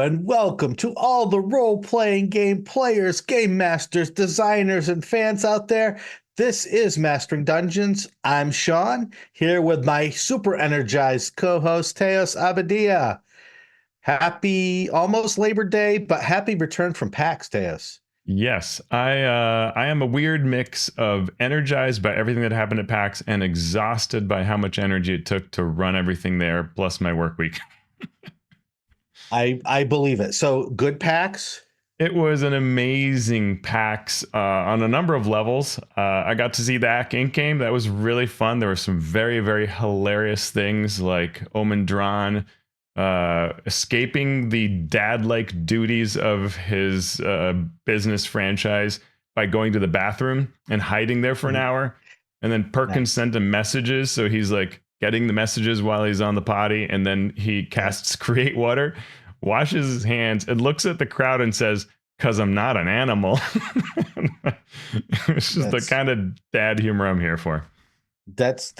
and welcome to all the role-playing game players, game masters, designers, and fans out there. This is Mastering Dungeons. I'm Shawn, here with my super energized co-host, Teos Abadia. Happy almost Labor Day, but happy return from PAX, Teos. Yes, I am a weird mix of energized by everything that happened at PAX and exhausted by how much energy it took to run everything there, plus my work week. I believe it. So good PAX. It was an amazing PAX on a number of levels. I got to see the AC Inc. game. That was really fun. There were some very, very hilarious things like Omen Drawn escaping the dad-like duties of his business franchise by going to the bathroom and hiding there for an hour. And then Perkins sent him messages. So he's like getting the messages while he's on the potty. And then he casts Create Water, washes his hands, and looks at the crowd and says, "'Cause I'm not an animal." It's just the kind of dad humor I'm here for. That's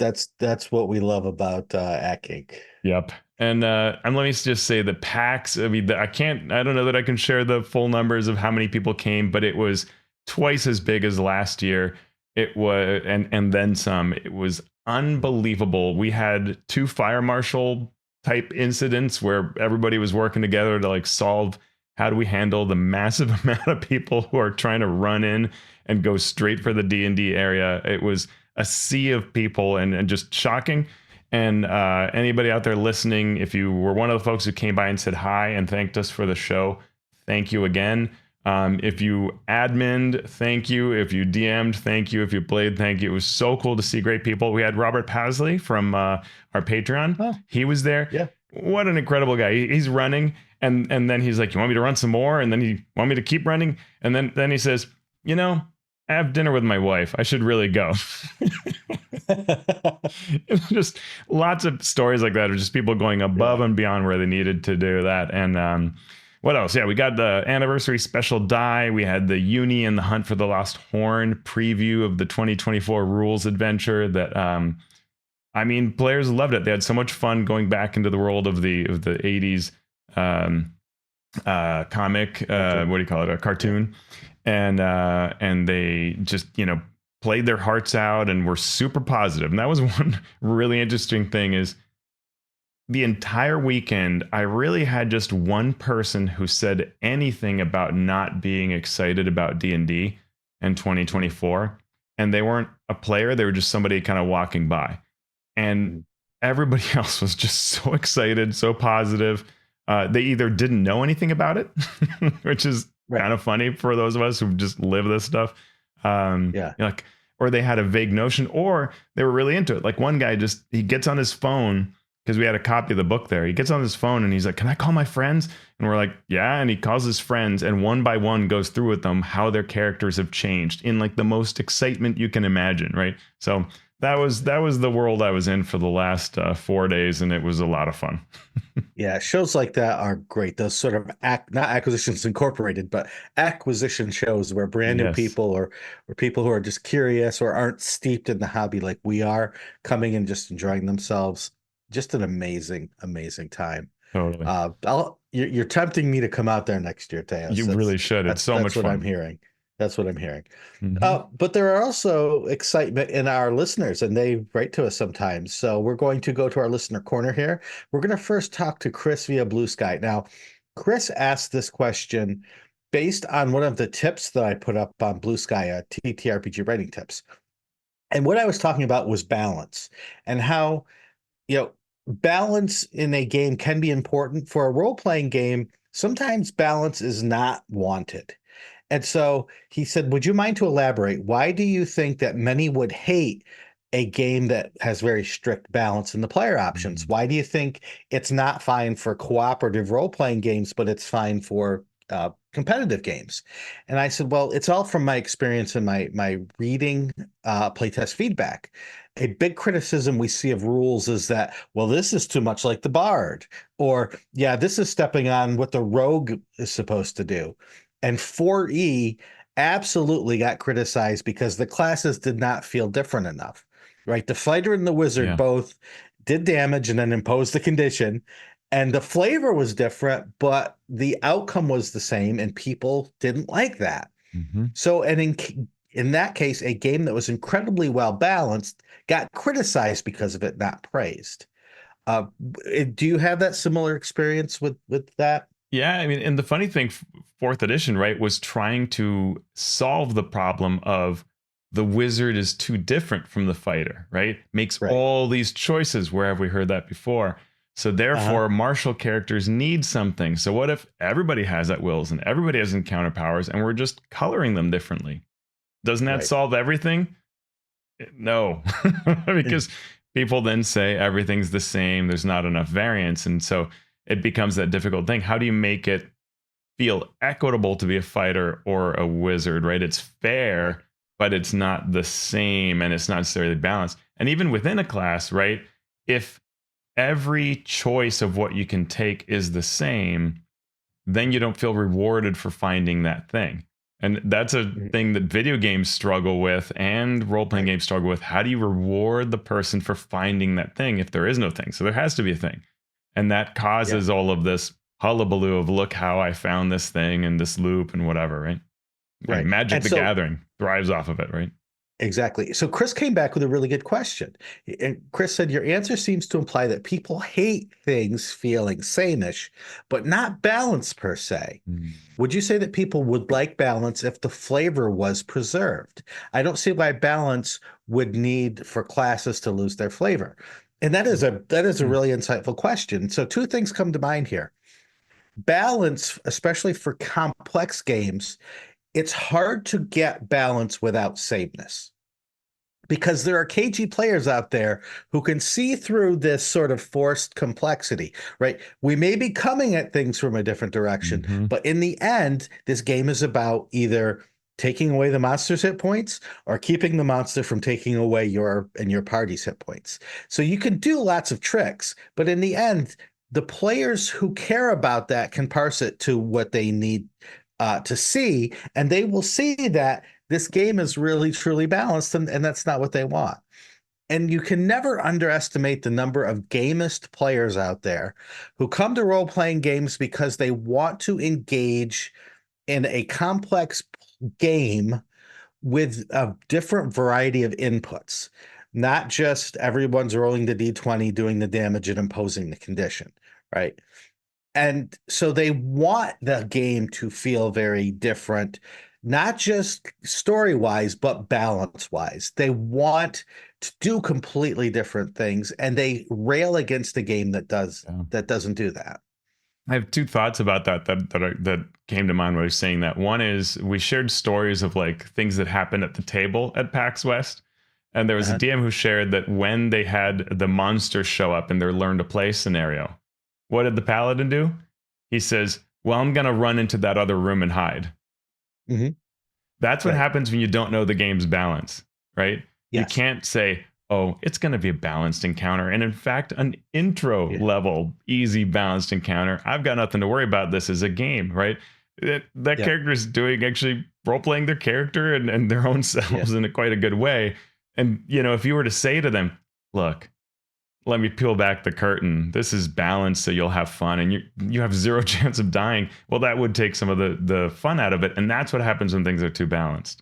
what we love about AC Inc. Yep. And let me just say the PAX, I mean, I don't know that I can share the full numbers of how many people came, but it was twice as big as last year. It was, and then some. It was unbelievable. We had 2 fire marshal type incidents where everybody was working together to like solve how do we handle the massive amount of people who are trying to run in and go straight for the D&D area. It was a sea of people and just shocking. And anybody out there listening, if you were one of the folks who came by and said hi and thanked us for the show, thank you again. If you admined, thank you. If you DM'd, thank you. If you played, thank you. It was so cool to see great people. We had Robert Pasley from our Patreon. Oh, he was there. Yeah. What an incredible guy. He's running. And then he's like, "You want me to run some more?" And then he want me to keep running. And then he says, I have dinner with my wife. I should really go. Just lots of stories like that of just people going above and beyond where they needed to do that. And what else? Yeah, we got the anniversary special die. We had the Uni and the Hunt for the Lost Horn preview of the 2024 rules adventure that players loved it. They had so much fun going back into the world of the 80s comic, what do you call it? A cartoon. And they just, played their hearts out and were super positive. And that was one really interesting thing is the entire weekend, I really had just one person who said anything about not being excited about D&D in 2024. And they weren't a player. They were just somebody kind of walking by. And everybody else was just so excited, so positive. They either didn't know anything about it, which is kind of funny for those of us who just live this stuff. Or they had a vague notion, or they were really into it. Like one guy he gets on his phone because we had a copy of the book there. He gets on his phone and he's like, "Can I call my friends?" And we're like, "Yeah." And he calls his friends and one by one goes through with them how their characters have changed in like the most excitement you can imagine. Right. So that was the world I was in for the last 4 days, and it was a lot of fun. Yeah, shows like that are great. Those sort of not acquisitions incorporated, but acquisition shows where brand new people or people who are just curious or aren't steeped in the hobby like we are coming and just enjoying themselves. Just an amazing, amazing time. Totally. You're tempting me to come out there next year, Teos. You really should. It's so much fun. That's what I'm hearing. That's what I'm hearing. Mm-hmm. But there are also excitement in our listeners, and they write to us sometimes. So we're going to go to our listener corner here. We're going to first talk to Chris via Blue Sky. Now, Chris asked this question based on one of the tips that I put up on Blue Sky, TTRPG writing tips. And what I was talking about was balance and how, balance in a game can be important. For a role-playing game, sometimes balance is not wanted. And so he said, would you mind to elaborate? Why do you think that many would hate a game that has very strict balance in the player options? Why do you think it's not fine for cooperative role-playing games, but it's fine for competitive games? And I said, well, it's all from my experience and my reading playtest feedback. A big criticism we see of rules is that, well, this is too much like the bard, or yeah, this is stepping on what the rogue is supposed to do. And 4E absolutely got criticized because the classes did not feel different enough, right? The fighter and the wizard both did damage and then imposed the condition, and the flavor was different, but the outcome was the same, and people didn't like that. Mhm. So, and in that case, a game that was incredibly well balanced got criticized because of it, not praised. Uh, do you have that similar experience with that? Yeah, I mean, and the funny thing, fourth edition, right, was trying to solve the problem of the wizard is too different from the fighter, right? Makes Right. all these choices. Where have we heard that before? So Uh-huh. therefore, martial characters need something. So what if everybody has at wills and everybody has encounter powers, and we're just coloring them differently? Doesn't that Right. solve everything? No, Mm. because people then say everything's the same. There's not enough variance, and so it becomes that difficult thing. How do you make it feel equitable to be a fighter or a wizard, right? It's Right. fair, but it's not the same and it's not necessarily balanced. And even within a class, right? If every choice of what you can take is the same, then you don't feel rewarded for finding that thing. And that's a Mhm. thing that video games struggle with and role playing Right. games struggle with. How do you reward the person for finding that thing if there is no thing? So there has to be a thing. And that Yeah. causes all of this hullabaloo of look how I found this thing and this loop and whatever, right? I mean, Right. Magic And the so Gathering thrives off of it, right? exactly. So Chris came back with a really good question. And Chris said, your answer seems to imply that people hate things feeling sameish, but not balance per se. Mm. Would you say that people would like balance if the flavor was preserved? I don't see why balance would need for classes to lose their flavor. And that is a Mm. really insightful question. So two things come to mind here. Balance, especially for complex games, it's hard to get balance without sameness because there are cagey players out there who can see through this sort of forced complexity, right? We may be coming at things from a different direction, Hmm. but in the end, this game is about either taking away the monster's hit points or keeping the monster from taking away your and your party's hit points. So you can do lots of tricks, but in the end, the players who care about that can parse it to what they need to see, and they will see that this game is really truly balanced, and that's not what they want. And you can never underestimate the number of gamist players out there who come to role playing games because they want to engage in a complex game with a different variety of inputs, not just everyone's rolling the d20, doing the damage, and imposing the condition, right? And so they want the game to feel very different, not just story wise, but balance wise. They want to do completely different things, and they rail against a game Yeah. that doesn't do that. I have two thoughts about that came to mind when I was saying that. One is we shared stories of like things that happened at the table at PAX West. And there was a Uh-huh. DM who shared that when they had the monsters show up in their learn to play scenario, what did the paladin do? He says, well, I'm going to run into that other room and hide. Hmm. That's what Right. happens when you don't know the game's balance, right? You Yes. can't say, oh, it's going to be a balanced encounter. And in fact, an intro Yeah. level, easy balanced encounter. I've got nothing to worry about. This is a game, right? That Yeah. character is doing actually role playing their character and their own Yeah. selves in a quite a good way. And, if you were to say to them, look, let me peel back the curtain. This is balanced, so you'll have fun, and you have zero chance of dying. Well, that would take some of the fun out of it, and that's what happens when things are too balanced,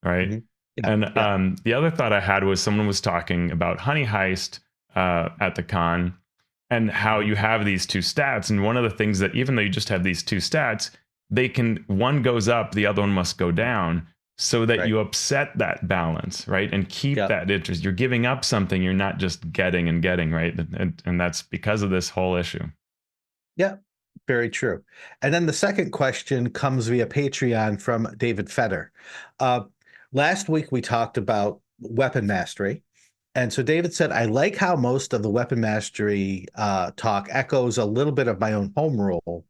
right? Hmm. Yeah. And Yeah. the other thought I had was someone was talking about Honey Heist at the con, and how Hmm. you have these two stats, and one of the things that even though you just have these two stats, they can one goes up, the other one must go down so that Right. you upset that balance, right? And keep Yeah. that interest. You're giving up something, you're not just getting and getting, right? And that's because of this whole issue. Yeah. Very true. And then the second question comes via Patreon from David Fetter. Uh, Last week we talked about weapon mastery. And so David said, I like how most of the weapon mastery talk echoes a little bit of my own home rule.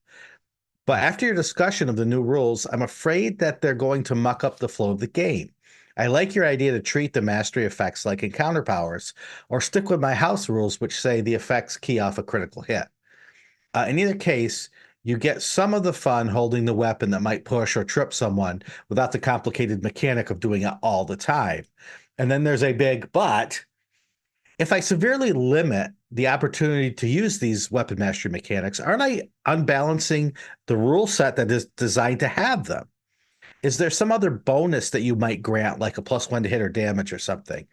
But after your discussion of the new rules, I'm afraid that they're going to muck up the flow of the game. I like your idea to treat the mastery effects like encounter powers, or stick with my house rules, which say the effects key off a critical hit. In either case, you get some of the fun holding the weapon that might push or trip someone without the complicated mechanic of doing it all the time. And then there's a big but. If I severely limit the opportunity to use these weapon mastery mechanics, aren't I unbalancing the rule set that is designed to have them? Is there some other bonus that you might grant, like a +1 to hit or damage or something,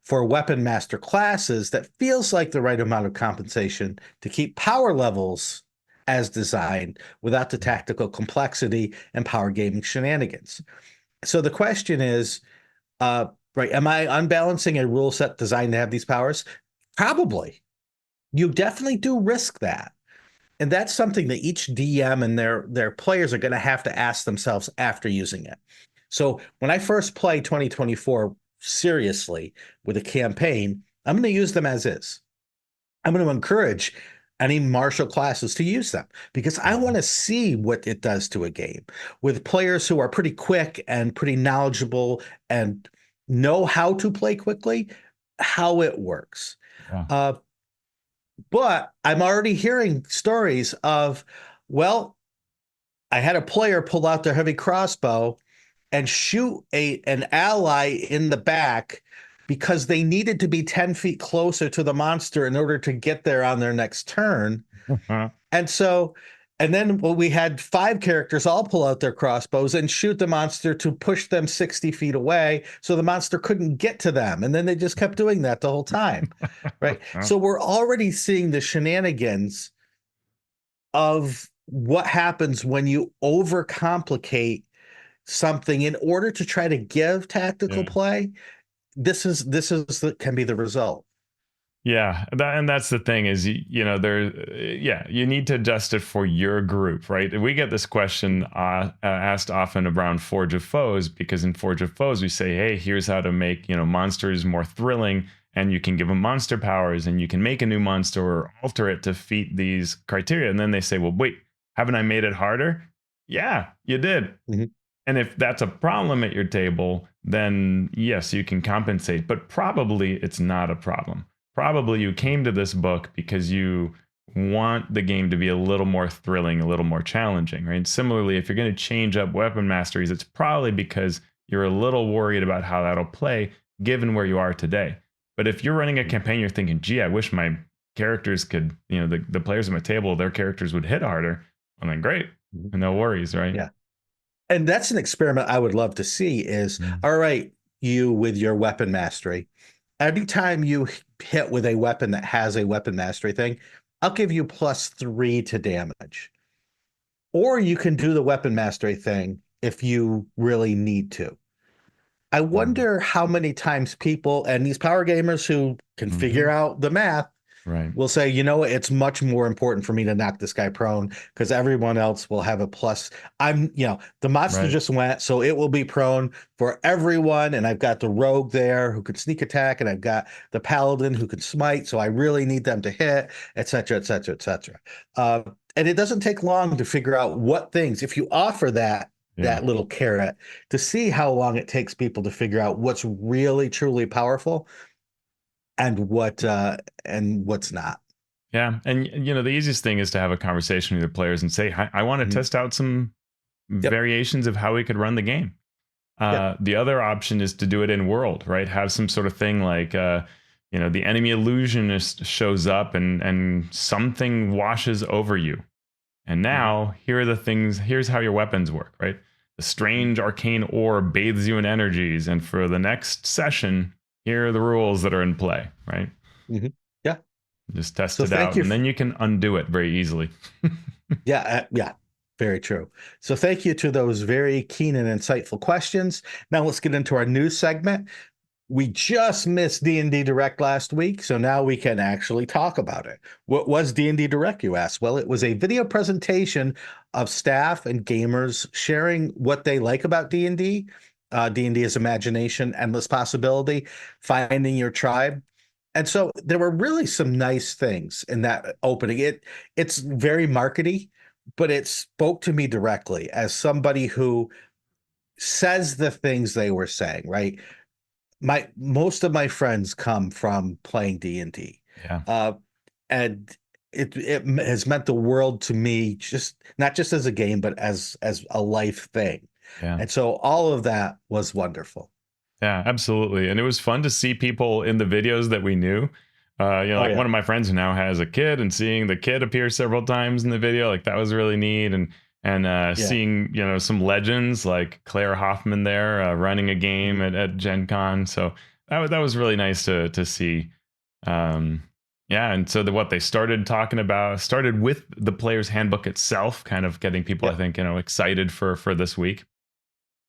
for weapon master classes that feels like the right amount of compensation to keep power levels as designed without the tactical complexity and power gaming shenanigans? So the question is, right, am I unbalancing a rule set designed to have these powers? Probably. You definitely do risk that. And that's something that each DM and their players are going to have to ask themselves after using it. So when I first play 2024 seriously with a campaign, I'm going to use them as is. I'm going to encourage any martial classes to use them because I want to see what it does to a game with players who are pretty quick and pretty knowledgeable and know how to play quickly, how it works. Yeah. But I'm already hearing stories of, well, I had a player pull out their heavy crossbow and shoot an ally in the back because they needed to be 10 feet closer to the monster in order to get there on their next turn. And so, and then we had 5 characters all pull out their crossbows and shoot the monster to push them 60 feet away so the monster couldn't get to them. And then they just kept doing that the whole time. Right. So we're already seeing the shenanigans of what happens when you overcomplicate something in order to try to give tactical play. This can be the result. Yeah, and that's the thing is, you need to adjust it for your group, right? We get this question asked often around Forge of Foes, because in Forge of Foes we say, hey, here's how to make monsters more thrilling, and you can give them monster powers, and you can make a new monster or alter it to fit these criteria. And then they say, well, wait, haven't I made it harder? Yeah, you did. Mm-hmm. And if that's a problem at your table, then yes, you can compensate, but probably it's not a problem. Probably you came to this book because you want the game to be a little more thrilling, a little more challenging, right? Similarly, if you're going to change up weapon masteries, it's probably because you're a little worried about how that'll play given where you are today. But if you're running a campaign, you're thinking, gee, I wish my characters could, the players at my table, their characters would hit harder. Well, then great. And no worries, right? Yeah. And that's an experiment I would love to see is, all right, you with your weapon mastery, every time you hit with a weapon that has a weapon mastery thing, I'll give you +3 to damage. Or you can do the weapon mastery thing if you really need to. I wonder how many times people and these power gamers who can figure out the math will say, it's much more important for me to knock this guy prone because everyone else will have a plus. The monster just went, so it will be prone for everyone. And I've got the rogue there who can sneak attack, and I've got the paladin who can smite. So I really need them to hit, et cetera, et cetera, et cetera. And it doesn't take long to figure out what things, if you offer that little carrot, to see how long it takes people to figure out what's really, truly powerful and what's not. Yeah. And, the easiest thing is to have a conversation with the players and say, I want to test out some variations of how we could run the game. The other option is to do it in world, right? Have some sort of thing like, the enemy illusionist shows up and something washes over you. And now here are the things, here's how your weapons work, right? The strange arcane orb bathes you in energies. And for the next session, here are the rules that are in play, right? Yeah. Just test it out, and then you can undo it very easily. Yeah. Very true. So thank you to those very keen and insightful questions. Now let's get into our news segment. We just missed D&D Direct last week, so now we can actually talk about it. What was D&D Direct, you ask? Well, it was a video presentation of staff and gamers sharing what they like about D&D. D&D is imagination, endless possibility, finding your tribe. And so there were really some nice things in that opening. It's very markety, but it spoke to me directly as somebody who says the things they were saying, right? Most of my friends come from playing D&D. And it has meant the world to me, just not just as a game, but as a life thing. And so all of that was wonderful. Yeah, absolutely. And it was fun to see people in the videos that we knew Oh Like yeah. one of my friends who now has a kid, and seeing the kid appear several times in the video, like that was really neat. And Yeah. seeing some legends like Claire Hoffman there running a game Mhm. at Gen Con. So that was really nice to see. Um, yeah, and so what they started talking about started with the player's handbook itself, kind of getting people, I Yep. think, excited for this week.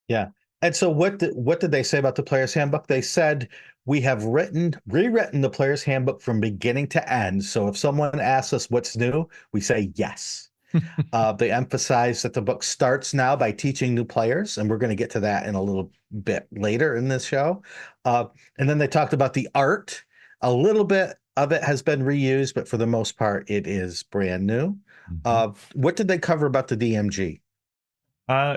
Yeah. And so what did they say about the player's handbook? They said we have rewritten the player's handbook from beginning to end. So if someone asks us what's new, we say yes. They emphasize that the book starts now by teaching new players, and we're going to get to that in a little bit later in this show. Uh, and then they talked about the art. A little bit of it has been reused, but for the most part, it is brand new. Mhm. What did they cover about the DMG?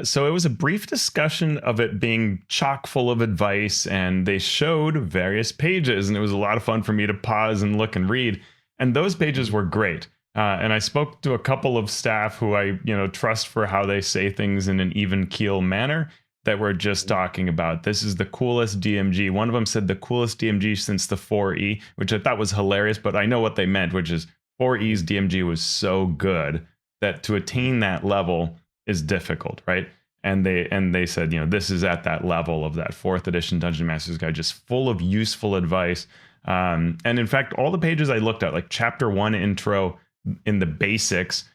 So it was a brief discussion of it being chock full of advice, and they showed various pages, and it was a lot of fun for me to pause and look and read. And those pages Mhm. were great. And I spoke to a couple of staff who I, trust for how they say things in an even keel manner. That were just talking about this is the coolest DMG. One of them said the coolest DMG since the 4E, which I thought was hilarious, but I know what they meant, which is 4E's DMG was so good that to attain that level is difficult, right? And they said, this is at that level of that fourth edition Dungeon Master's Guide, just full of useful advice. And in fact, all the pages I looked at, like chapter 1 intro in the basics,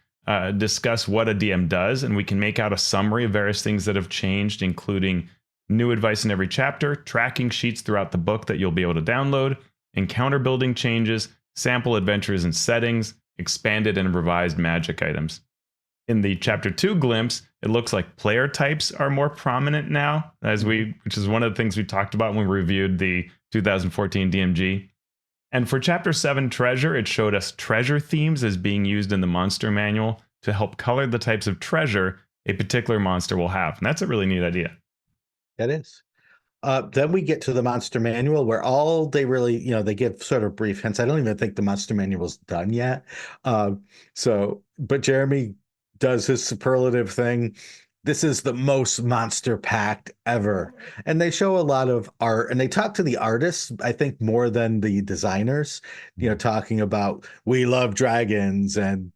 discuss what a DM does, and we can make out a summary of various things that have changed, including new advice in every chapter, tracking sheets throughout the book that you'll be able to download, encounter building changes, sample adventures and settings, expanded and revised magic items. In the chapter 2 glimpse, it looks like player types are more prominent now, which is one of the things we talked about when we reviewed the 2014 DMG. And for chapter 7 treasure, it showed us treasure themes as being used in the monster manual to help color the types of treasure a particular monster will have. And that's a really neat idea. That is. Then we get to the monster manual where all they really, they give sort of brief hints. I don't even think the monster manual's done yet. But Jeremy does his superlative thing. This is the most monster packed ever. And they show a lot of art and they talk to the artists, I think, more than the designers, talking about we love dragons and,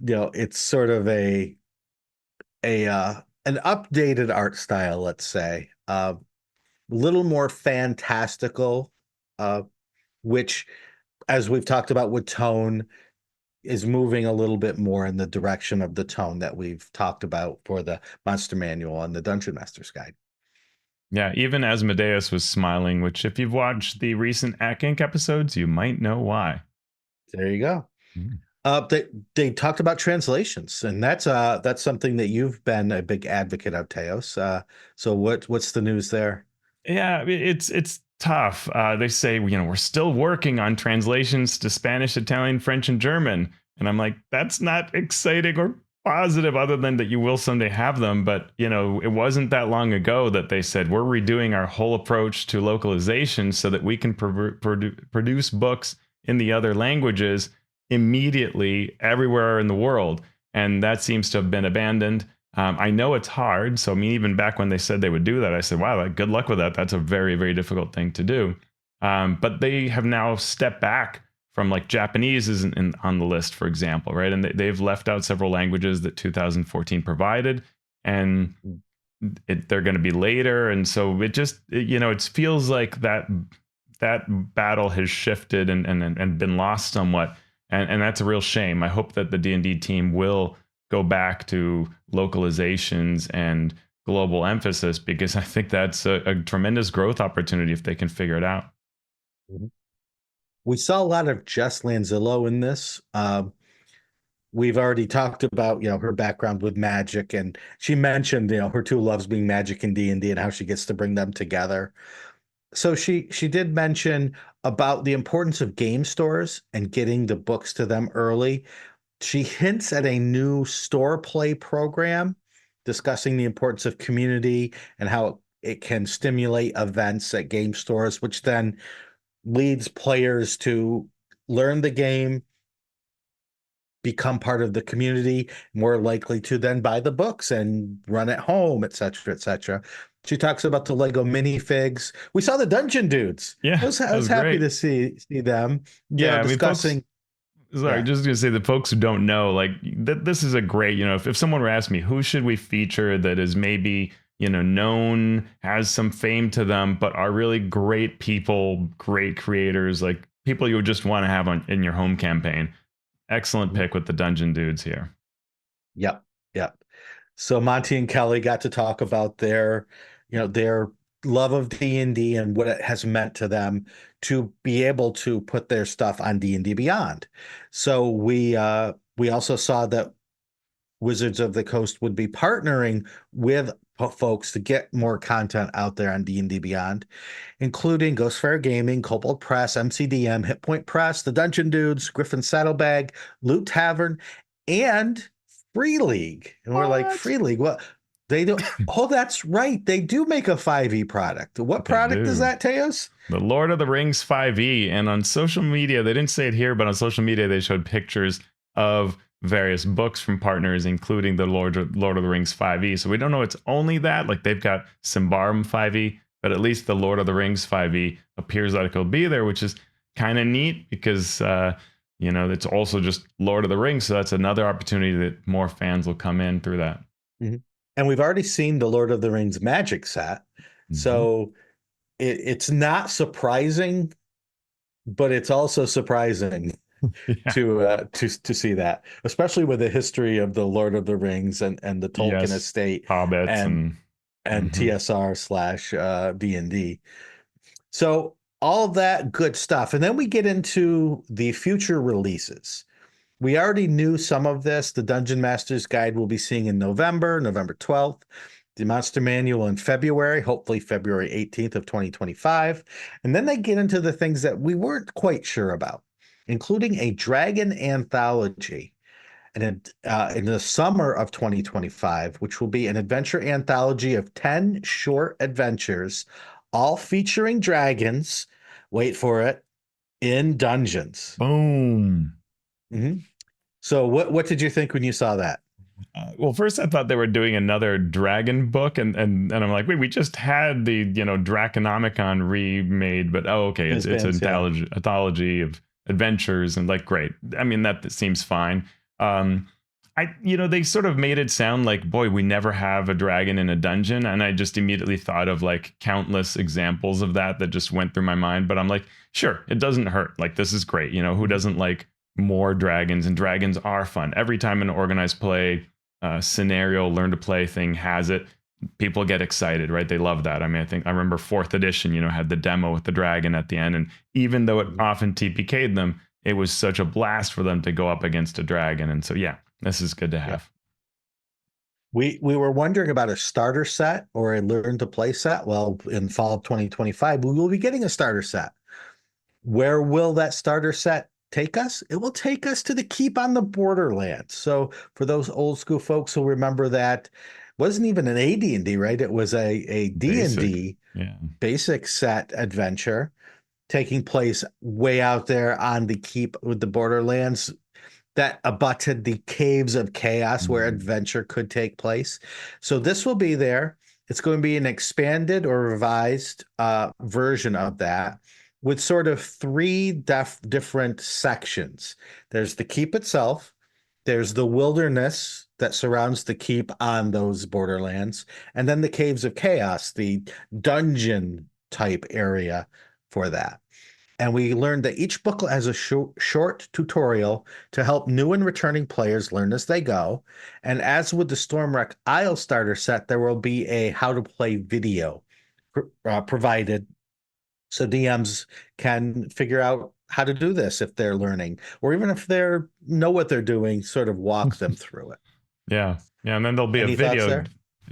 it's sort of an updated art style, let's say. Little more fantastical, uh, which, as we've talked about with tone, is moving a little bit more in the direction of the tone that we've talked about for the Monster Manual and the Dungeon Master's Guide. Yeah, even Asmodeus was smiling, which if you've watched the recent Ack Inc. episodes, you might know why. There you go. Mm. They talked about translations, and that's something that you've been a big advocate of, Teos. So what's the news there? Yeah, it's tough. They say we're still working on translations to Spanish, Italian, French, and German, and I'm like, that's not exciting or positive, other than that you will someday have them. But it wasn't that long ago that they said we're redoing our whole approach to localization so that we can produce books in the other languages immediately everywhere in the world, and that seems to have been abandoned. I know it's hard. So, I mean, even back when they said they would do that, I said, wow, like, good luck with that. That's a very, very difficult thing to do. But they have now stepped back from, like, Japanese isn't on the list, for example, right? And they've left out several languages that 2014 provided, and they're going to be later. And so it feels like that battle has shifted and been lost somewhat. And that's a real shame. I hope that the D&D team will go back to localizations and global emphasis, because I think that's a tremendous growth opportunity if they can figure it out. Mhm. We saw a lot of Jess Lanzillo in this. We've already talked about, her background with magic, and she mentioned, her two loves being magic and D&D and how she gets to bring them together. So she did mention about the importance of game stores and getting the books to them early. She hints at a new store play program discussing the importance of community and how it can stimulate events at game stores, which then leads players to learn the game, become part of the community, more likely to then buy the books and run at home, et cetera, et cetera. She talks about the Lego minifigs. We saw the Dungeon Dudes. Yeah, I that was was happy great. to see them, Yeah, I mean, folks. discussing. Sorry, Yeah. just gonna say the folks who don't know, like this is a great, if someone were to ask me who should we feature that is maybe, known, has some fame to them, but are really great people, great creators, like people you would just want to have in your home campaign. Excellent Mhm. pick with the Dungeon Dudes here. Yep. Yep. So Monty and Kelly got to talk about their love of D&D and what it has meant to them to be able to put their stuff on D&D Beyond. So we also saw that Wizards of the Coast would be partnering with folks to get more content out there on D&D Beyond, including Ghostfire Gaming, Cobalt Press, MCDM, Hit Point Press, The Dungeon Dudes, Griffin Saddlebag, Loot Tavern, and Free League. And we're like, What? Free League? What? They do. Oh, that's right. They do make a 5e product. What They product is do. that, Teos? The Lord of the Rings 5e. And on social media, they didn't say it here, but on social media, they showed pictures of various books from partners, including the Lord of the Rings 5e. So we don't know it's only that. Like they've got Symbaroum 5e, but at least the Lord of the Rings 5e appears like it'll be there, which is kind of neat because, it's also just Lord of the Rings. So that's another opportunity that more fans will come in through that. Mm-hmm. And we've already seen the Lord of the Rings magic set. Mm-hmm. So it's not surprising, but it's also surprising Yeah. to see that, especially with the history of the Lord of the Rings and the Tolkien Yes. estate Hobbits and and. and Mhm. TSR slash D&D. So all that good stuff. And then we get into the future releases. We already knew some of this. The Dungeon Master's Guide we'll be seeing in November 12th. The Monster Manual in February, hopefully February 18th of 2025. And then they get into the things that we weren't quite sure about, including a dragon anthology in the summer of 2025, which will be an adventure anthology of 10 short adventures, all featuring dragons. Wait for it, in dungeons. Boom. Mhm. So what did you think when you saw that? Well, first I thought they were doing another dragon book, and I'm like, wait, we just had the Draconomicon remade, but okay, Ms. it's an Benz, yeah. anthology of adventures, and like, great. I mean, that seems fine. Um, they sort of made it sound like, boy, we never have a dragon in a dungeon, and I just immediately thought of like countless examples of that just went through my mind. But I'm like, sure, it doesn't hurt. Like, this is great. Who doesn't like more dragons? And dragons are fun. Every time an organized play scenario learn to play thing has it, people get excited, right? They love that. I mean, I remember fourth edition, had the demo with the dragon at the end, and even though it often TPK'd them, it was such a blast for them to go up against a dragon. And so, yeah, this is good to Yeah. have. We were wondering about a starter set or a learn to play set. Well, in fall of 2025, we will be getting a starter set. Where will that starter set take us? It will take us to the Keep on the Borderlands. So for those old school folks who remember that, wasn't even an AD&D, right? It was a Basic. D&D Yeah. basic set adventure taking place way out there on the Keep with the Borderlands that abutted the Caves of Chaos where Mhm. adventure could take place. So this will be there. It's going to be an expanded or revised version of that with sort of three different sections. There's the keep itself, there's the wilderness that surrounds the keep on those borderlands, and then the Caves of Chaos, the dungeon type area for that. And we learned that each booklet has a short tutorial to help new and returning players learn as they go. And as with the Stormwreck Isle starter set, there will be a how to play video provided so DMs can figure out how to do this if they're learning, or even if they know what they're doing, sort of walk them through it. Yeah. Yeah. And then there'll be a Any thoughts video there?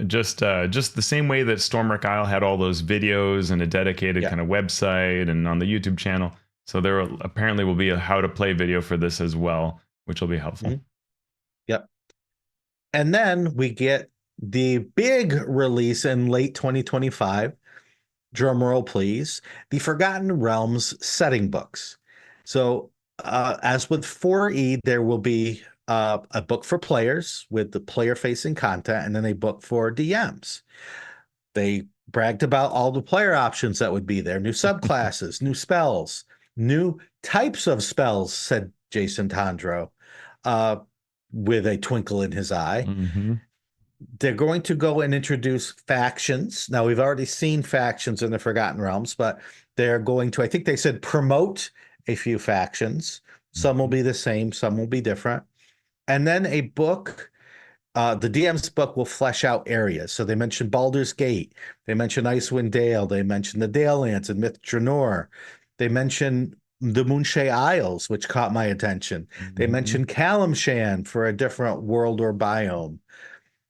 just the same way that Stormwreck Isle had all those videos and a dedicated Yeah. kind of website and on the YouTube channel. So there apparently will be a how to play video for this as well, which will be helpful. Mhm. Yep. And then we get the big release in late 2025. Drum roll, please. The Forgotten Realms setting books. So, as with 4E, there will be a book for players with the player facing content and then a book for DMs. They bragged about all the player options that would be there, new subclasses, new spells, new types of spells, said Jason Tondro, uh, with a twinkle in his eye. Mm-hmm. They're going to go and introduce factions. Now, we've already seen factions in the Forgotten Realms, but they're going to, I think they said, promote a few factions. Some will be the same, some will be different. And then a book, the DM's book will flesh out areas. So they mentioned Baldur's Gate, they mentioned Icewind Dale, they mentioned the Dale Lands and Myth Drannor. They mentioned the Moonshae Isles, which caught my attention. They Mm-hmm. mentioned Kalimshan for a different world or biome.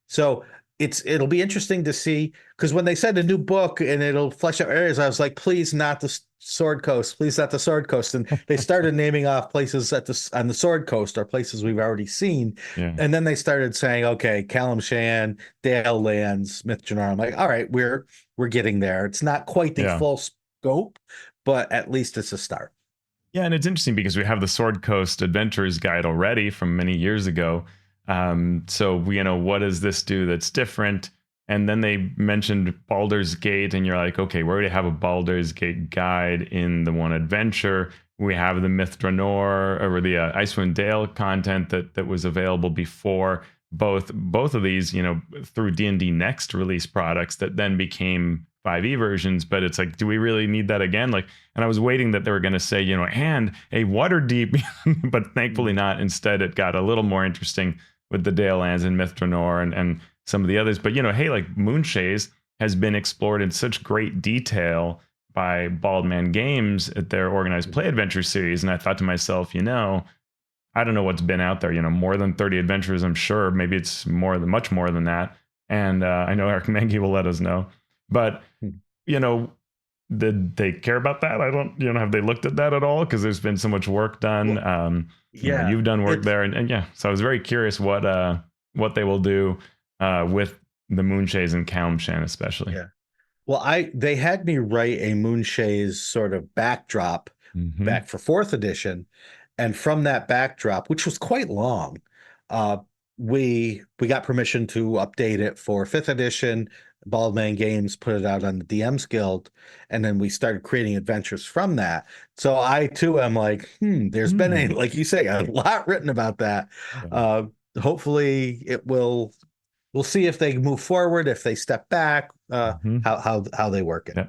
So it'll be interesting to see, because when they said a new book and it'll flesh out areas, I was like, please not the Sword Coast, please not the Sword Coast. And they started naming off places on the Sword Coast or places we've already seen. Yeah. And then they started saying, okay, Kalimshan, Dale Lands, Myth Drannor. I'm like, all right, we're getting there. It's not quite the Yeah. full scope, but at least it's a start. Yeah, and it's interesting because we have the Sword Coast Adventures Guide already from many years ago. So what does this do that's different? And then they mentioned Baldur's Gate, and you're like, okay, we already have a Baldur's Gate guide in the one adventure. We have the Myth Drannor or the Icewind Dale content that was available before. Both of these, through D&D Next release products that then became 5e versions. But it's like, do we really need that again? Like, and I was waiting that they were going to say, and a Waterdeep, but thankfully not. Instead, it got a little more interesting with the Dale Lands and Myth Drannor and some of the others. But hey, like Moonshaes has been explored in such great detail by Bald Man Games at their organized play adventure series, and I thought to myself, I don't know what's been out there. More than 30 adventures, I'm sure. Maybe it's much more than that. And I know Eric Mengi will let us know. But did they care about that? I don't, have they looked at that at all? Because there's been so much work done. Yeah, you've done work there, and yeah. So I was very curious what they will do with the Moonshaes and Kalimshan, especially. yeah. Well, they had me write a Moonshaes sort of backdrop Mm-hmm. back for fourth edition, and from that backdrop, which was quite long, uh, we got permission to update it for fifth edition. Baldman Games put it out on the DM's Guild, and then we started creating adventures from that. So I too am like, there's been like you say, a lot written about that. Yeah. Hopefully, we'll see if they move forward, if they step back, Mm-hmm. how they work it. Yeah.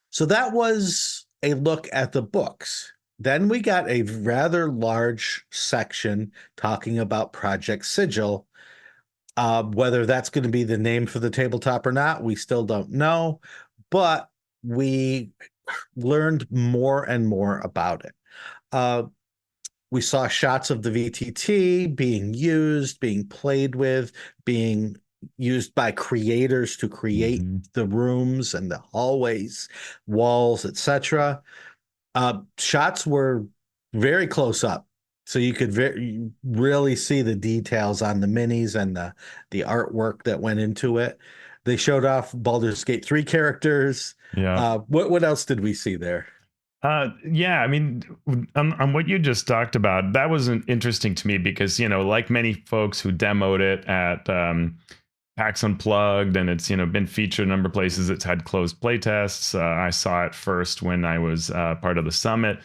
So that was a look at the books. Then we got a rather large section talking about Project Sigil. Whether that's going to be the name for the tabletop or not, we still don't know. But we learned more and more about it. We saw shots of the VTT being used, being played with, being used by creators to create the rooms and the hallways, walls, etc. Shots were very close up, so you could really see the details on the minis and the artwork that went into it. They showed off Baldur's Gate 3 characters. Yeah. What else did we see there? Yeah, I mean, on what you just talked about, that was interesting to me because, like many folks who demoed it at PAX Unplugged, and it's, been featured a number of places. It's had closed playtests. I saw it first when I was part of the summit.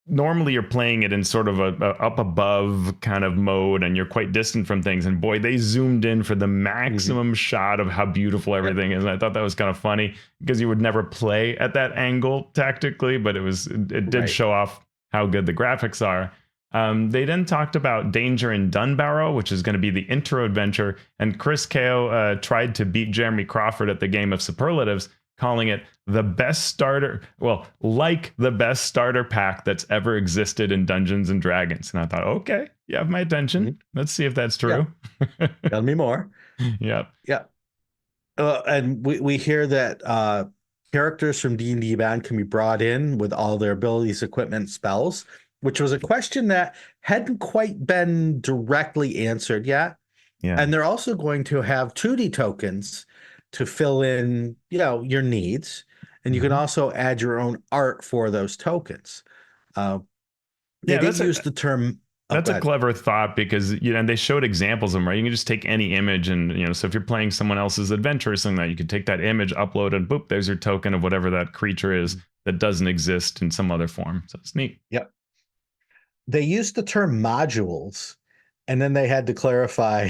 Normally you're playing it in sort of a up above kind of mode, and you're quite distant from things. And boy, they zoomed in for the maximum shot of how beautiful everything is. And I thought that was kind of funny because you would never play at that angle tactically, but it did show off how good the graphics are. They then talked about Danger in Dunbarrow, which is going to be the intro adventure. And Chris Kao tried to beat Jeremy Crawford at the game of superlatives, calling it the best starter, like the best starter pack that's ever existed in Dungeons and Dragons. And I thought, okay, you have my attention. Let's see if that's true. Yeah. Tell me more. Yeah. Yeah. And we hear that characters from D&D Beyond can be brought in with all their abilities, equipment, spells, which was a question that hadn't quite been directly answered yet. Yeah. And they're also going to have 2D tokens to fill in, your needs. And you can also add your own art for those tokens. They did use the term That's a clever thought because, and they showed examples of them, right? You can just take any image and, so if you're playing someone else's adventure or something like that, you can take that image, upload it, boop, there's your token of whatever that creature is that doesn't exist in some other form. So it's neat. Yep. They used the term modules, and then they had to clarify.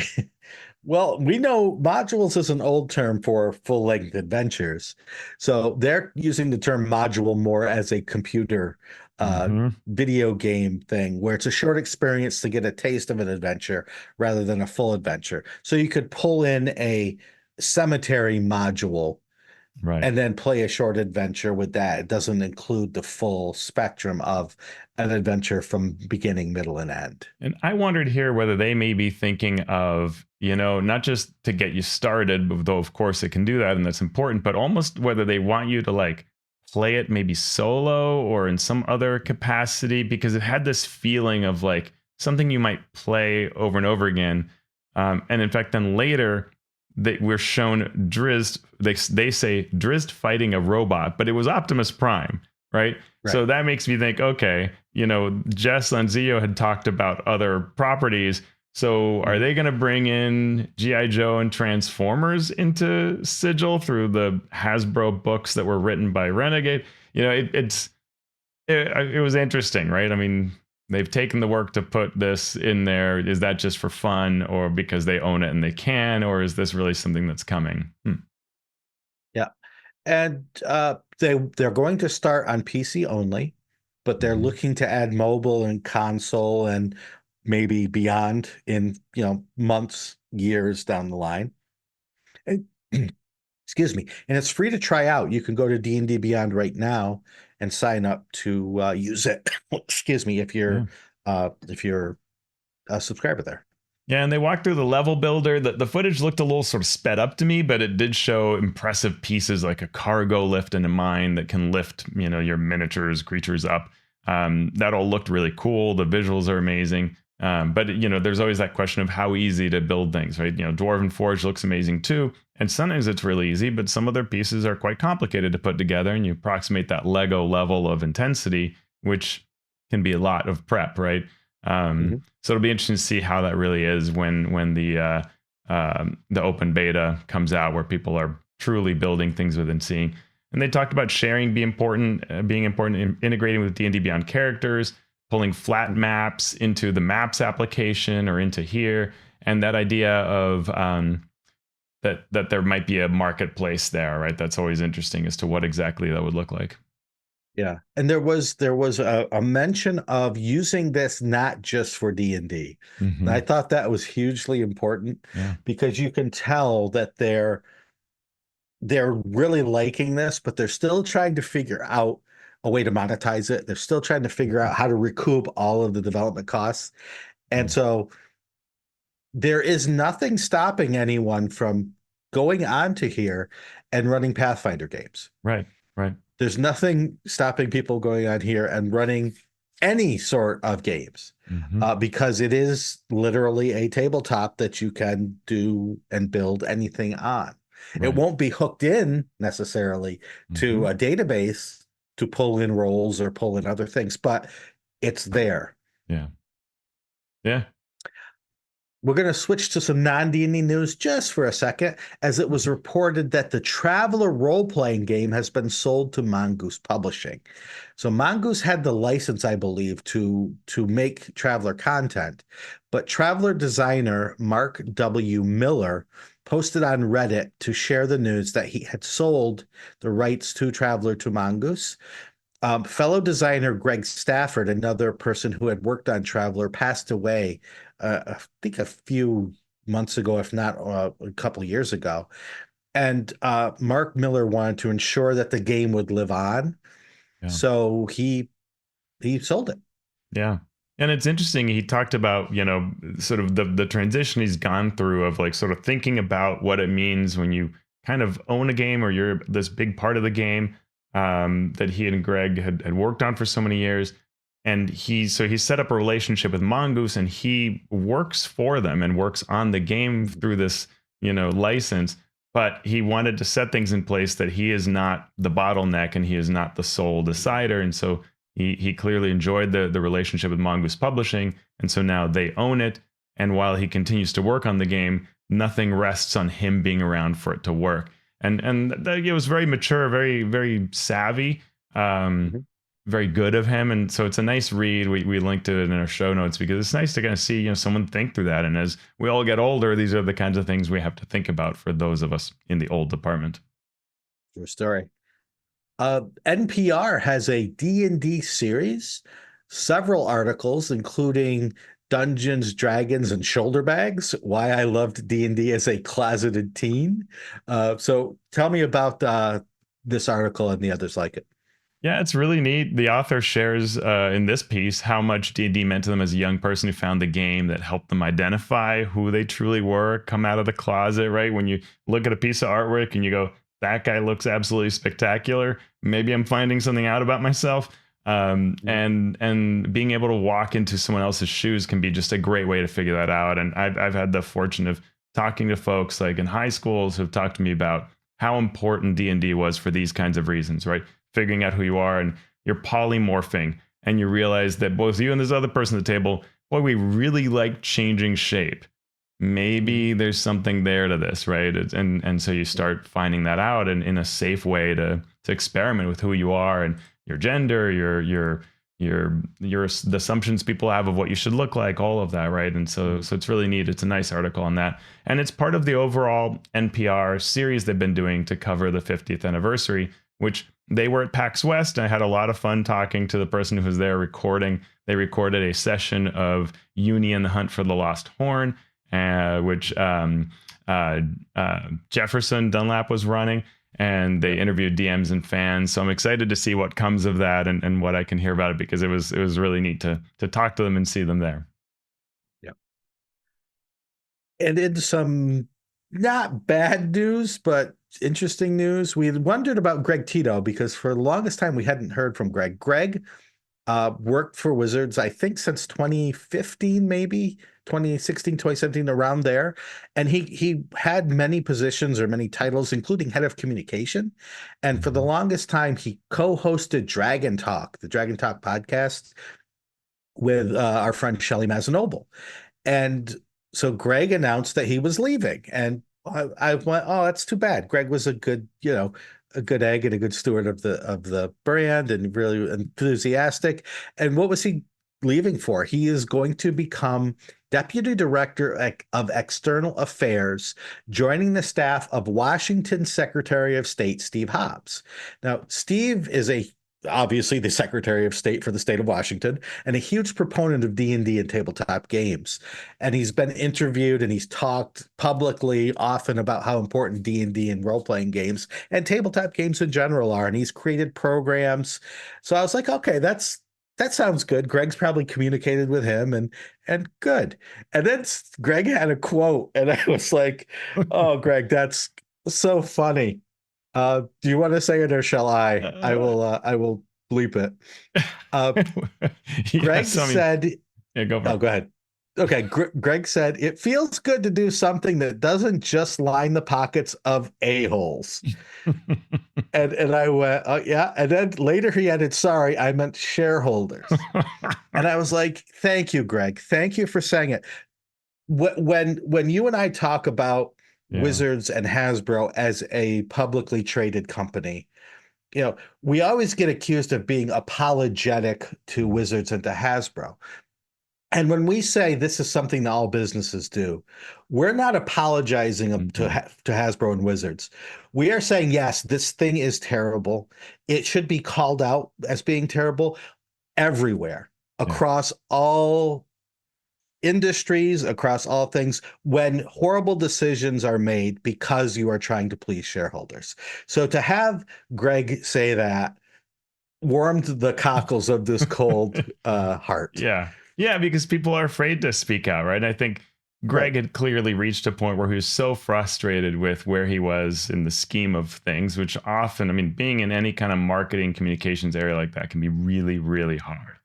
Well, we know modules is an old term for full-length adventures. So they're using the term module more as a computer video game thing, where it's a short experience to get a taste of an adventure rather than a full adventure. So you could pull in a cemetery module and then play a short adventure with that. It doesn't include the full spectrum of an adventure from beginning, middle, and end. And I wondered here whether they may be thinking of, not just to get you started, though of course it can do that and that's important, but almost whether they want you to like play it maybe solo or in some other capacity, because it had this feeling of like something you might play over and over again. And in fact, then later we're shown Drizzt, they say Drizzt fighting a robot, but it was Optimus Prime, right? So that makes me think, okay, Jess Lanzillo had talked about other properties. So are they going to bring in G.I. Joe and Transformers into Sigil through the Hasbro books that were written by Renegade? It was interesting, right? I mean, they've taken the work to put this in there. Is that just for fun or because they own it and they can, or is this really something that's coming? Yeah. And they're going to start on PC only, but they're looking to add mobile and console and maybe beyond in months, years down the line. And, excuse me. And it's free to try out. You can go to D&D Beyond right now and sign up to use it. Excuse me, if you're a subscriber there. Yeah, and they walked through the level builder. The footage looked a little sort of sped up to me, but it did show impressive pieces like a cargo lift in a mine that can lift, your miniatures, creatures up. That all looked really cool. The visuals are amazing. But there's always that question of how easy to build things, right? Dwarven Forge looks amazing too. And sometimes it's really easy, but some of their pieces are quite complicated to put together, and you approximate that Lego level of intensity, which can be a lot of prep, right? So it'll be interesting to see how that really is when the open beta comes out, where people are truly building things within seeing. And they talked about sharing being important, integrating with D&D Beyond characters, pulling flat maps into the maps application or into here, and that idea of that there might be a marketplace there, right? That's always interesting as to what exactly that would look like. Yeah, and there was a mention of using this not just for D&D. And I thought that was hugely important because you can tell that they're really liking this, but they're still trying to figure out a way to monetize it. They're still trying to figure out how to recoup all of the development costs. And so there is nothing stopping anyone from going on to here and running Pathfinder games. Right. There's nothing stopping people going on here and running any sort of games because it is literally a tabletop that you can do and build anything on. It won't be hooked in necessarily to a database to pull in roles or pull in other things, but it's there. Yeah. We're going to switch to some non-D&D news just for a second, as it was reported that the Traveler role-playing game has been sold to Mongoose Publishing. So Mongoose had the license, I believe, to make Traveler content, but Traveler designer Mark W. Miller posted on Reddit to share the news that he had sold the rights to Traveler to Mongoose. Fellow designer Greg Stafford, another person who had worked on Traveler, passed away, I think a few months ago, if not a couple of years ago. And Mark Miller wanted to ensure that the game would live on. So he sold it. Yeah. And it's interesting. He talked about, sort of the transition he's gone through of like sort of thinking about what it means when you kind of own a game or you're this big part of the game that he and Greg had worked on for so many years. And he set up a relationship with Mongoose, and he works for them and works on the game through this, license. But he wanted to set things in place that he is not the bottleneck and he is not the sole decider. And so He clearly enjoyed the relationship with Mongoose Publishing, and so now they own it. And while he continues to work on the game, nothing rests on him being around for it to work. And it was very mature, very savvy, Mhm. very good of him. And so it's a nice read. We linked to it in our show notes because it's nice to kind of see, someone think through that. And as we all get older, these are the kinds of things we have to think about for those of us in the old department. True story. NPR has a D&D series, several articles, including Dungeons, Dragons, and Shoulder Bags, why I loved D&D as a closeted teen. So tell me about this article and the others like it. Yeah, it's really neat. The author shares in this piece how much D&D meant to them as a young person who found the game that helped them identify who they truly were, come out of the closet, right? When you look at a piece of artwork and you go, that guy looks absolutely spectacular. Maybe I'm finding something out about myself. And being able to walk into someone else's shoes can be just a great way to figure that out. And I've had the fortune of talking to folks like in high schools who've talked to me about how important D&D was for these kinds of reasons, right? Figuring out who you are, and you're polymorphing, and you realize that both you and this other person at the table, boy, we really like changing shape. Maybe there's something there to this, right? And so you start finding that out, and in a safe way to experiment with who you are and your gender, the assumptions people have of what you should look like, all of that, right? And so it's really neat. It's a nice article on that, and it's part of the overall NPR series they've been doing to cover the 50th anniversary, which they were at PAX West. I had a lot of fun talking to the person who was there recording. They recorded a session of Uni and the Hunt for the Lost Horn, which Jefferson Dunlap was running, and they interviewed DMs and fans. So I'm excited to see what comes of that and what I can hear about it, because it was really neat to talk to them and see them there. Yeah. And in some not bad news, but interesting news, we had wondered about Greg Tito because for the longest time we hadn't heard from Greg. Greg worked for Wizards, I think, since 2015, maybe 2016, 2017, around there. And he had many positions or many titles, including head of communication. And for the longest time, he co-hosted Dragon Talk, the Dragon Talk podcast, with our friend Shelley Mazanoble. And so Greg announced that he was leaving. And I went, oh, that's too bad. Greg was a good, a good egg and a good steward of the brand and really enthusiastic. And what was he leaving for? He is going to become Deputy Director of External Affairs, joining the staff of Washington Secretary of State Steve Hobbs. Now, Steve is obviously the Secretary of State for the state of Washington and a huge proponent of D&D and tabletop games. And he's been interviewed and he's talked publicly often about how important D&D and role-playing games and tabletop games in general are. And he's created programs. So I was like, okay, that sounds good. Greg's probably communicated with him and good. And then Greg had a quote and I was like, oh, Greg, that's so funny. Do you want to say it or shall I? I will bleep it. Greg said, yeah, go for it. go ahead. Okay. Greg said, it feels good to do something that doesn't just line the pockets of a-holes. and I went, oh yeah. And then later he added, sorry, I meant shareholders. And I was like, thank you, Greg. Thank you for saying it. When you and I talk about Wizards and Hasbro as a publicly traded company, we always get accused of being apologetic to Wizards and to Hasbro. And when we say this is something that all businesses do, we're not apologizing to Hasbro and Wizards. We are saying, yes, this thing is terrible. It should be called out as being terrible everywhere, across all industries, across all things, when horrible decisions are made because you are trying to please shareholders. So to have Greg say that warmed the cockles of this cold heart. Yeah, because people are afraid to speak out, right? I think Greg had clearly reached a point where he was so frustrated with where he was in the scheme of things, which often, I mean, being in any kind of marketing communications area like that can be really, really hard.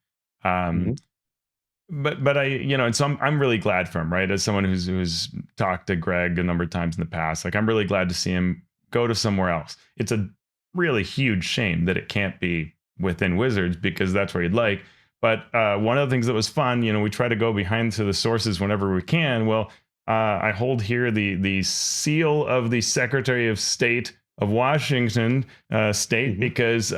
But I, and so I'm really glad for him, right? As someone who's talked to Greg a number of times in the past, like I'm really glad to see him go to somewhere else. It's a really huge shame that it can't be within Wizards because that's where you'd like. But one of the things that was fun, we try to go behind to the sources whenever we can. Well, I hold here the seal of the Secretary of State of Washington State because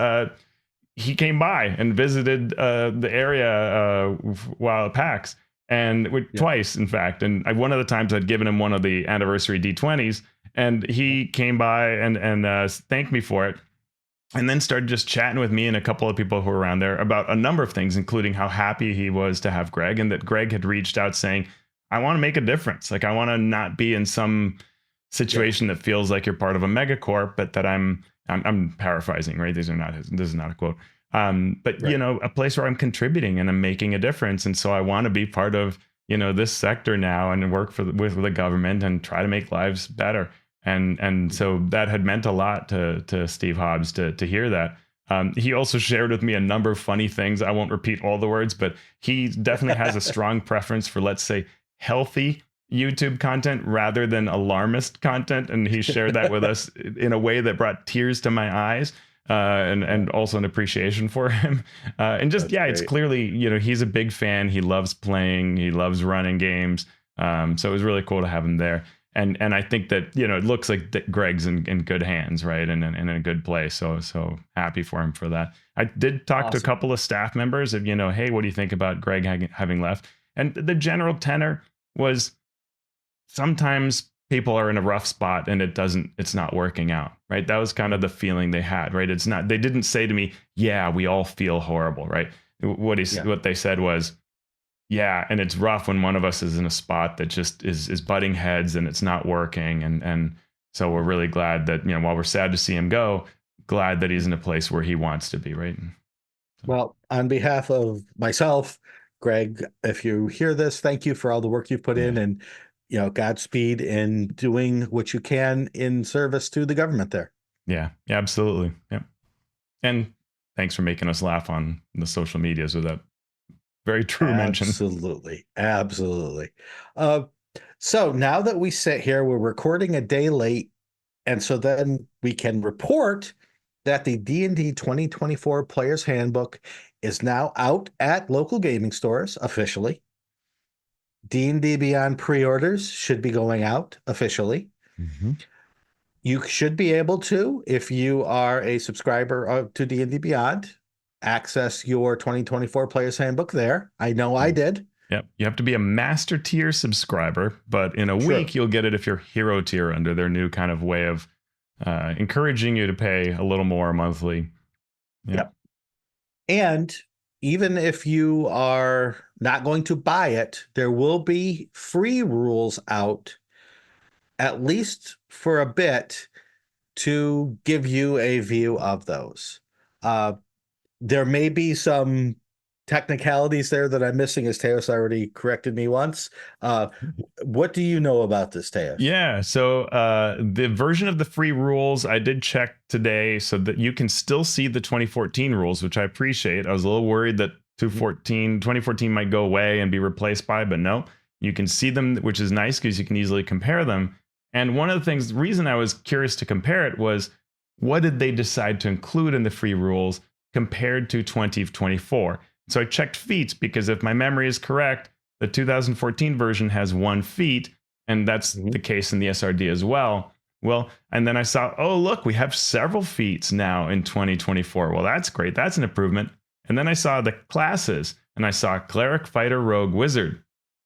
he came by and visited the area while at PAX, and twice, in fact. And one of the times I'd given him one of the anniversary D20s, and he came by and thanked me for it. And then started just chatting with me and a couple of people who were around there about a number of things, including how happy he was to have Greg, and that Greg had reached out saying, I want to make a difference. Like, I want to not be in some situation that feels like you're part of a megacorp, but that I'm paraphrasing, right? This is not a quote. But a place where I'm contributing and I'm making a difference. And so I want to be part of, this sector now and work with the government and try to make lives better. And so that had meant a lot to Steve Hobbs to hear that. He also shared with me a number of funny things. I won't repeat all the words, but he definitely has a strong preference for, let's say, healthy YouTube content rather than alarmist content. And he shared that with us in a way that brought tears to my eyes. And also an appreciation for him. And just, it's clearly, he's a big fan. He loves playing. He loves running games. So it was really cool to have him there. And I think that, it looks like Greg's in good hands, right? And in a good place. So happy for him for that. I did talk to a couple of staff members of, hey, what do you think about Greg having left? And the general tenor was sometimes people are in a rough spot and it's not working out, right? That was kind of the feeling they had, right? They didn't say to me, yeah, we all feel horrible, right? What they said was, yeah, and it's rough when one of us is in a spot that just is butting heads and it's not working. And so we're really glad that, while we're sad to see him go, glad that he's in a place where he wants to be, right? Well, on behalf of myself, Greg, if you hear this, thank you for all the work you've put in, and Godspeed in doing what you can in service to the government there. Yeah, absolutely. Yep. And thanks for making us laugh on the social medias with that very true mention. Absolutely. So now that we sit here, we're recording a day late, and so then we can report that the D&D 2024 Player's Handbook is now out at local gaming stores officially. D&D Beyond pre-orders should be going out officially. Mm-hmm. You should be able to, if you are a subscriber to D&D Beyond, access your 2024 Player's Handbook there. I know I did. Yep. You have to be a master tier subscriber, but in a week you'll get it if you're hero tier under their new kind of way of encouraging you to pay a little more monthly. Yep. And even if you are not going to buy it, there will be free rules out, at least for a bit, to give you a view of those. There may be some technicalities there that I'm missing, as Teos already corrected me once. What do you know about this, Teos? Yeah, so the version of the free rules, I did check today so that you can still see the 2014 rules, which I appreciate. I was a little worried that 2014 might go away and be replaced by, but no, you can see them, which is nice because you can easily compare them. And one of the things, the reason I was curious to compare it was, what did they decide to include in the free rules compared to 2024? So I checked feats, because if my memory is correct, the 2014 version has 1 feat, and that's the case in the SRD as well. Well, and then I saw, oh, look, we have several feats now in 2024. Well, that's great. That's an improvement. And then I saw the classes, and I saw Cleric, Fighter, Rogue, Wizard.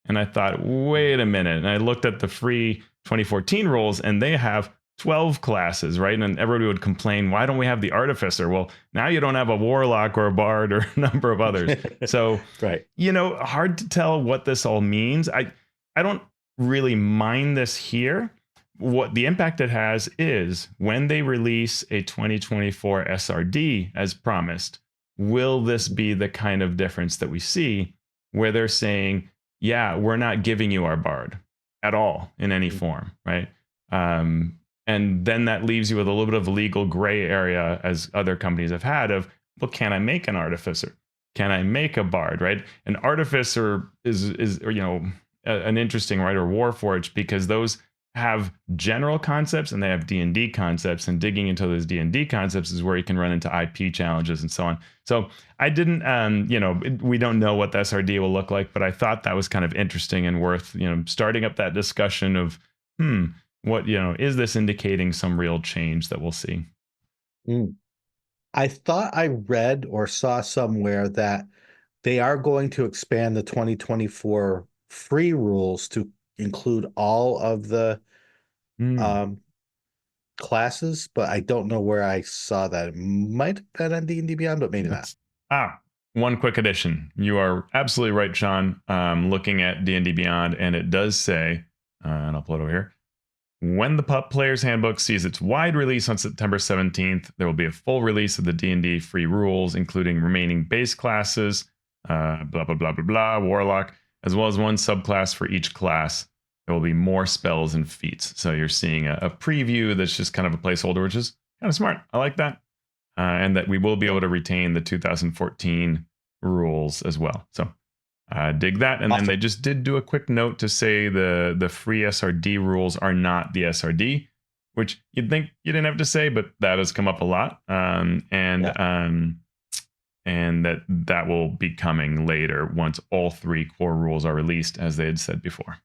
And I thought, wait a minute. And I looked at the free 2014 rules, and they have 12 classes, right? And everybody would complain, why don't we have the Artificer? Well, now you don't have a Warlock or a Bard or a number of others. So, right. Hard to tell what this all means. I don't really mind this here. What the impact it has is, when they release a 2024 SRD as promised, will this be the kind of difference that we see where they're saying, yeah, we're not giving you our Bard at all in any form, right? And then that leaves you with a little bit of legal gray area, as other companies have had, of, well, can I make an Artificer? Can I make a Bard, right? An Artificer is an interesting, right, or Warforged, because those have general concepts and they have D&D concepts, and digging into those D&D concepts is where you can run into IP challenges and so on. So I didn't, we don't know what the SRD will look like, but I thought that was kind of interesting and worth, starting up that discussion of, what, is this indicating some real change that we'll see? I thought I read or saw somewhere that they are going to expand the 2024 free rules to include all of the classes, but I don't know where I saw that. It might have been on D&D Beyond, but maybe not. One quick addition. You are absolutely right, Shawn. Looking at D&D Beyond, and it does say, and I'll pull it over here, when the Pup Player's Handbook sees its wide release on September 17th, there will be a full release of the D&D free rules, including remaining base classes, blah, blah, blah, blah, blah, Warlock, as well as one subclass for each class. There will be more spells and feats. So you're seeing a preview that's just kind of a placeholder, which is kind of smart. I like that. And that we will be able to retain the 2014 rules as well. So dig that. And Awesome. then they just did do a quick note to say the free SRD rules are not the SRD, which you'd think you didn't have to say, but that has come up a lot. And that will be coming later once all 3 core rules are released, as they had said before.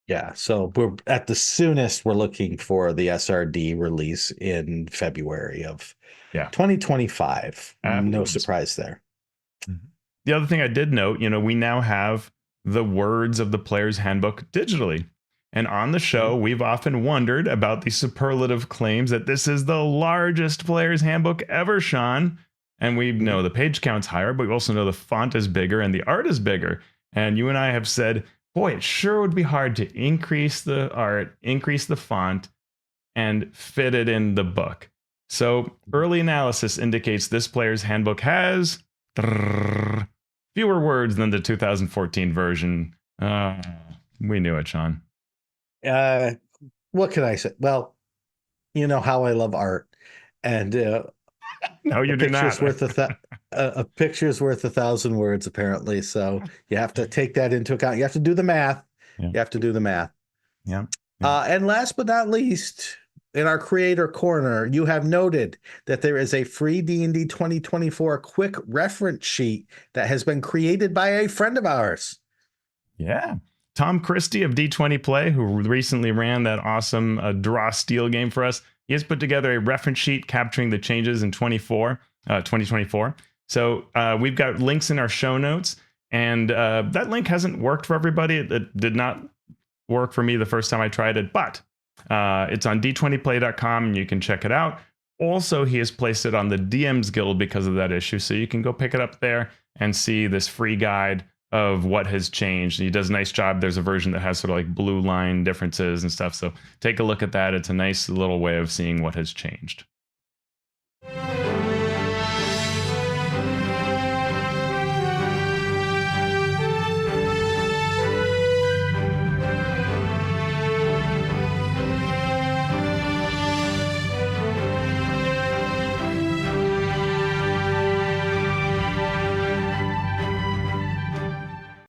Yeah, so we're at the soonest we're looking for the SRD release in February of 2025. No surprise there. The other thing I did note, we now have the words of the player's handbook digitally. And on the show, we've often wondered about the superlative claims that this is the largest player's handbook ever, Shawn. And we know the page count's higher, but we also know the font is bigger and the art is bigger. And you and I have said, boy, it sure would be hard to increase the art, increase the font, and fit it in the book. So early analysis indicates this player's handbook has fewer words than the 2014 version. We knew it, Shawn. What can I say? Well, you know how I love art, and no, you do not. A picture's worth 1,000 words, apparently. So you have to take that into account. You have to do the math. Yeah. You have to do the math. Yeah. And last but not least, in our creator corner, you have noted that there is a free D&D 2024 quick reference sheet that has been created by a friend of ours. Yeah. Tom Christie of D20 Play, who recently ran that awesome Draw Steel game for us. He has put together a reference sheet capturing the changes in 2024. So we've got links in our show notes, and that link hasn't worked for everybody. It did not work for me the first time I tried it, but it's on d20play.com and you can check it out. Also, he has placed it on the DM's Guild because of that issue, so you can go pick it up there and see this free guide of what has changed. He does a nice job. There's a version that has sort of like blue line differences and stuff, so take a look at that. It's a nice little way of seeing what has changed.